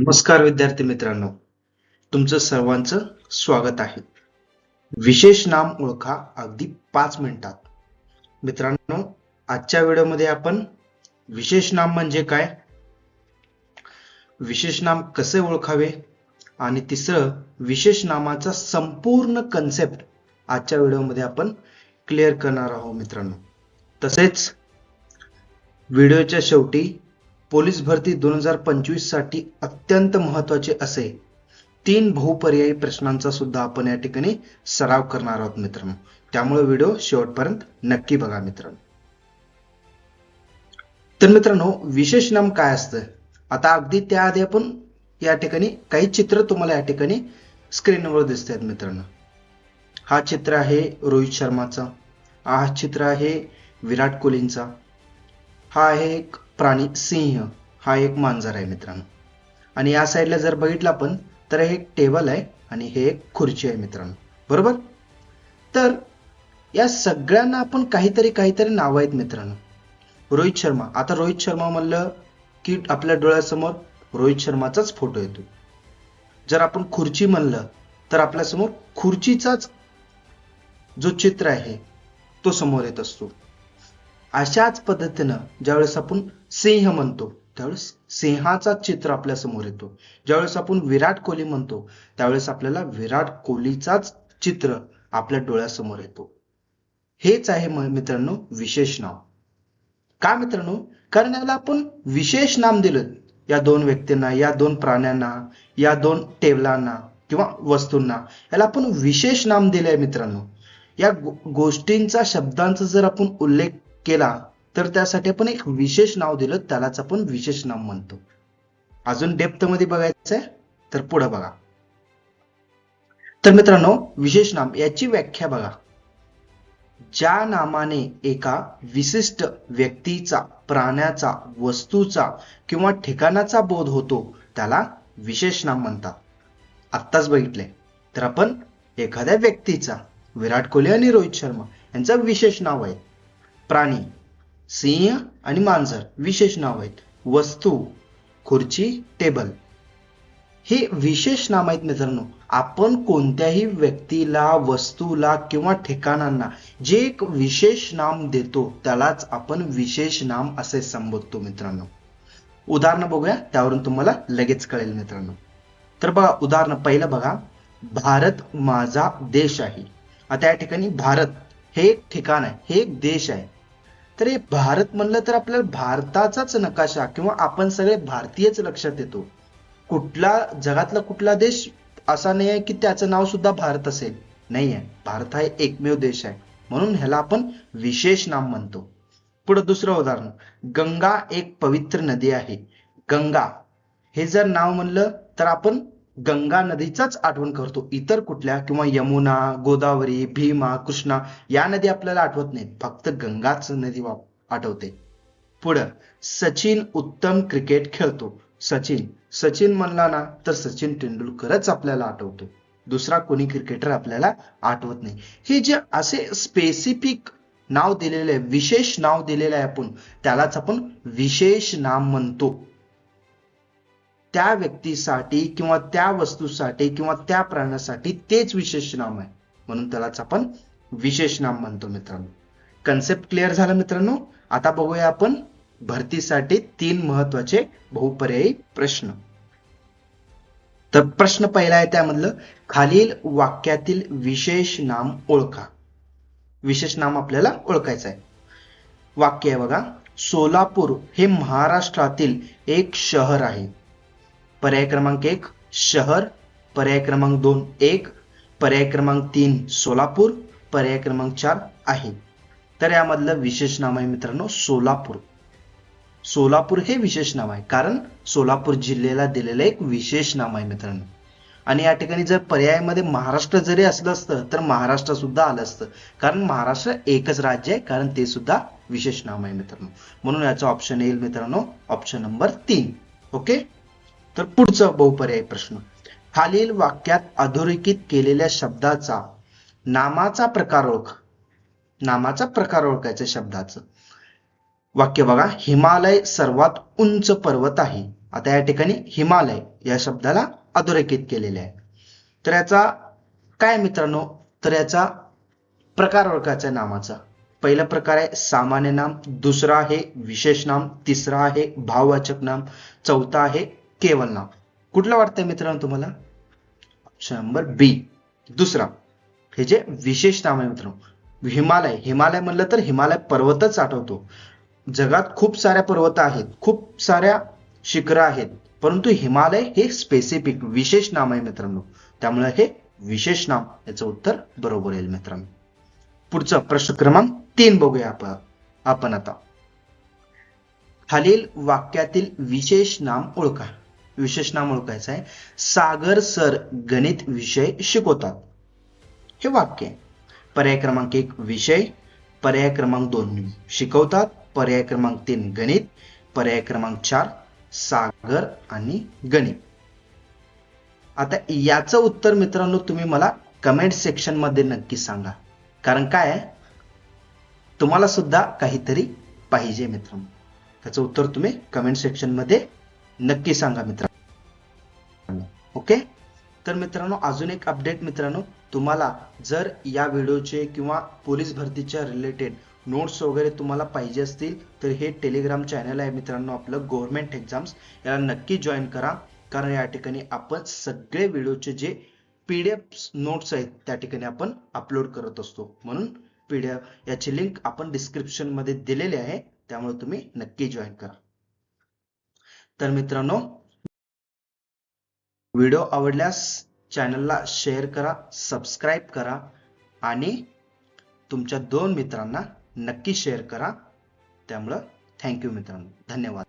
नमस्कार विद्यार्थी मित्रांनो, तुमचं सर्वांचं स्वागत आहे. विशेष नाम ओळखा अगदी 5 मिनिटात. मित्रांनो, आजच्या व्हिडिओमध्ये आपण विशेष नाम म्हणजे काय, विशेष नाम कसे ओळखावे आणि तिसरं विशेष नामाचा संपूर्ण कन्सेप्ट आजच्या व्हिडिओमध्ये आपण क्लिअर करणार आहोत मित्रांनो. तसेच व्हिडिओच्या शेवटी पोलीस भरती 2025 साठी अत्यंत महत्त्वाचे असे 3 बहुपर्यायी प्रश्नांचा सुद्धा आपण या ठिकाणी सराव करणार आहोत मित्रांनो. त्यामुळे व्हिडिओ शेवटपर्यंत नक्की बघा मित्रांनो. तर मित्रांनो, विशेष नाम काय असतं, आता अगदी त्याआधी आपण या ठिकाणी काही चित्र तुम्हाला या ठिकाणी स्क्रीनवर दिसत आहेत मित्रांनो. हा चित्र आहे रोहित शर्माचा, हा चित्र आहे विराट कोहलींचा, हा आहे एक प्राणी सिंह, हा एक मांजर आहे मित्रांनो. आणि या साईडला जर बघितलं आपण तर हे एक टेबल आहे आणि हे एक खुर्ची आहे मित्रांनो, बरोबर. तर या सगळ्यांना आपण काहीतरी नाव आहेत मित्रांनो. रोहित शर्मा, आता रोहित शर्मा म्हणलं की आपल्या डोळ्यासमोर रोहित शर्माचाच फोटो येतो. जर आपण खुर्ची म्हणलं तर आपल्यासमोर खुर्चीचाच जो चित्र आहे तो समोर येत असतो. अशाच पद्धतीनं ज्यावेळेस आपण सिंह म्हणतो त्यावेळेस सिंहाचा चित्र आपल्या समोर येतो. ज्यावेळेस आपण विराट कोहली म्हणतो त्यावेळेस आपल्याला विराट कोहलीचाच चित्र आपल्या डोळ्यासमोर येतो. हेच आहे मित्रांनो विशेष नाव. का मित्रांनो, कारण याला आपण विशेष नाम दिलं, या 2 व्यक्तींना, या 2 प्राण्यांना, या 2 टेबलांना किंवा वस्तूंना याला आपण विशेष नाम दिलंय मित्रांनो. या गोष्टींचा शब्दांचा जर आपण उल्लेख केला तर त्यासाठी आपण एक विशेष नाव दिलं, त्यालाच आपण विशेष नाम म्हणतो. अजून डेप्थ मध्ये बघायचंय तर पुढे बघा. तर मित्रांनो, विशेष नाम याची व्याख्या बघा. ज्या नामाने एका विशिष्ट व्यक्तीचा, प्राण्याचा, वस्तूचा किंवा ठिकाणाचा बोध होतो त्याला विशेष नाम म्हणतात. आत्ताच बघितले तर आपण एखाद्या व्यक्तीचा, विराट कोहली आणि रोहित शर्मा यांचं विशेष नाव आहे. प्राणी सिंह आणि मांजर विशेष नाव आहेत. वस्तू खुर्ची, टेबल हे विशेष नाम आहेत मित्रांनो. आपण कोणत्याही व्यक्तीला, वस्तूला किंवा ठिकाणांना जे एक विशेष नाम देतो त्यालाच आपण विशेष नाम असे संबोधतो मित्रांनो. उदाहरण बघूया, त्यावरून तुम्हाला लगेच कळेल मित्रांनो. तर बघा उदाहरण पहिलं बघा, भारत माझा देश आहे. आता या ठिकाणी भारत हे एक ठिकाण आहे, हे एक देश आहे. तर हे भारत म्हणलं तर आपल्याला भारताचाच नकाशा किंवा आपण सगळे भारतीयच लक्षात येतो. कुठला जगातला कुठला देश असा नाही आहे की त्याचं नाव सुद्धा भारत असेल, नाही आहे. भारत हा एकमेव देश आहे, म्हणून ह्याला आपण विशेष नाम म्हणतो. पुढे दुसरं उदाहरण, गंगा एक पवित्र नदी आहे. गंगा हे जर नाव म्हणलं तर आपण गंगा नदीचाच आठवण करतो. इतर कुठल्या किंवा यमुना, गोदावरी, भीमा, कृष्णा या नदी आपल्याला आठवत नाहीत, फक्त गंगाच नदी आठवते. पुढं, सचिन उत्तम क्रिकेट खेळतो. सचिन म्हणला ना तर सचिन तेंडुलकरच आपल्याला आठवतो, दुसरा कोणी क्रिकेटर आपल्याला आठवत नाही. हे जे असे स्पेसिफिक नाव दिलेले आहे, विशेष नाव दिलेलं आहे आपण, त्यालाच आपण विशेष नाम म्हणतो. त्या व्यक्तीसाठी किंवा त्या वस्तूसाठी किंवा त्या प्राण्यासाठी तेच विशेष नाम आहे, म्हणून त्यालाच आपण विशेष नाम म्हणतो मित्रांनो. कन्सेप्ट क्लिअर झाला मित्रांनो. आता बघूया आपण भरतीसाठी 3 महत्वाचे बहुपर्यायी प्रश्न. तर प्रश्न पहिला आहे त्यामधलं, खालील वाक्यातील विशेष नाम ओळखा. विशेष नाम आपल्याला ओळखायचं आहे. वाक्य आहे बघा, सोलापूर हे महाराष्ट्रातील एक शहर आहे. पर्याय क्रमांक 1 शहर, पर्याय क्रमांक 2 एक, पर्याय क्रमांक 3 सोलापूर, पर्याय क्रमांक 4 आहे. तर यामधलं विशेष नाम आहे मित्रांनो सोलापूर. सोलापूर हे विशेष नाव आहे कारण सोलापूर जिल्ह्याला दिलेलं एक विशेष नाम आहे मित्रांनो. आणि या ठिकाणी जर पर्यायामध्ये महाराष्ट्र जरी असलं असतं तर महाराष्ट्र सुद्धा आलं असतं, कारण महाराष्ट्र एकच राज्य आहे, कारण ते सुद्धा विशेष नाम आहे मित्रांनो. म्हणून याचा ऑप्शन येईल मित्रांनो ऑप्शन नंबर 3. ओके. तर पुढचा बहुपर्यायी प्रश्न, खालील वाक्यात अधोरेखित केलेल्या शब्दाचा नामाचा प्रकार ओळखा. नामाचा प्रकार ओळखायचा शब्दाचं. वाक्य बघा, हिमालय सर्वात उंच पर्वत आहे. आता या ठिकाणी हिमालय या शब्दाला अधोरेखित केलेले आहे. तर याचा काय मित्रांनो, तर याचा प्रकार ओळखायचा नामाचा. पहिला प्रकार आहे सामान्य नाम, दुसरा आहे विशेष नाम, तिसरा आहे भाववाचक नाम, चौथा आहे केवल नाम. कुठलं वाटतंय मित्रांनो तुम्हाला? ऑप्शन नंबर बी दुसरा, हे जे विशेष नाम आहे मित्रांनो. हिमालय, हिमालय म्हणलं तर हिमालय पर्वतच आठवतो. जगात खूप साऱ्या पर्वत आहेत, खूप साऱ्या शिखरं आहेत, परंतु हिमालय हे स्पेसिफिक विशेष नाम आहे मित्रांनो. त्यामुळे हे विशेष नाम, याचं उत्तर बरोबर येईल मित्रांनो. पुढचा प्रश्न क्रमांक 3 बघूया आपण आता. खालील वाक्यातील विशेष नाम ओळखा. विशेष नाम ओळखायचं आहे. सागर सर गणित विषय शिकवतात, हे वाक्य आहे. पर्याय क्रमांक 1 विषय, पर्याय क्रमांक 2 शिकवतात, पर्याय क्रमांक 3 गणित, पर्याय क्रमांक 4 सागर आणि गणित. आता याचं उत्तर मित्रांनो तुम्ही मला कमेंट सेक्शन मध्ये नक्की सांगा, कारण काय आहे, तुम्हाला सुद्धा काहीतरी पाहिजे मित्रांनो. त्याचं उत्तर तुम्ही कमेंट सेक्शन मध्ये नक्की सांगा मित्रांनो. ओके, तर मित्रांनो अजून एक अपडेट मित्रांनो, तुम्हाला जर या व्हिडिओचे किंवा पोलीस भरतीच्या रिलेटेड नोट्स वगैरे तुम्हाला पाहिजे असतील तर हे टेलिग्राम चॅनल आहे मित्रांनो आपलं गव्हर्नमेंट एक्झाम्स, याला नक्की जॉईन करा. कारण या ठिकाणी आपण सगळे व्हिडिओचे जे PDF नोट्स आहेत त्या ठिकाणी आपण अपलोड करत असतो. म्हणून PDF याची लिंक आपण डिस्क्रिप्शन मध्ये दिलेली आहे, त्यामुळे तुम्ही नक्की जॉईन करा. तर मित्रांनो व्हिडिओ आवडल्यास चॅनलला शेअर करा, सबस्क्राईब करा आणि तुमच्या 2 मित्रांना नक्की शेअर करा. त्यामुळं थँक्यू मित्रांनो, धन्यवाद.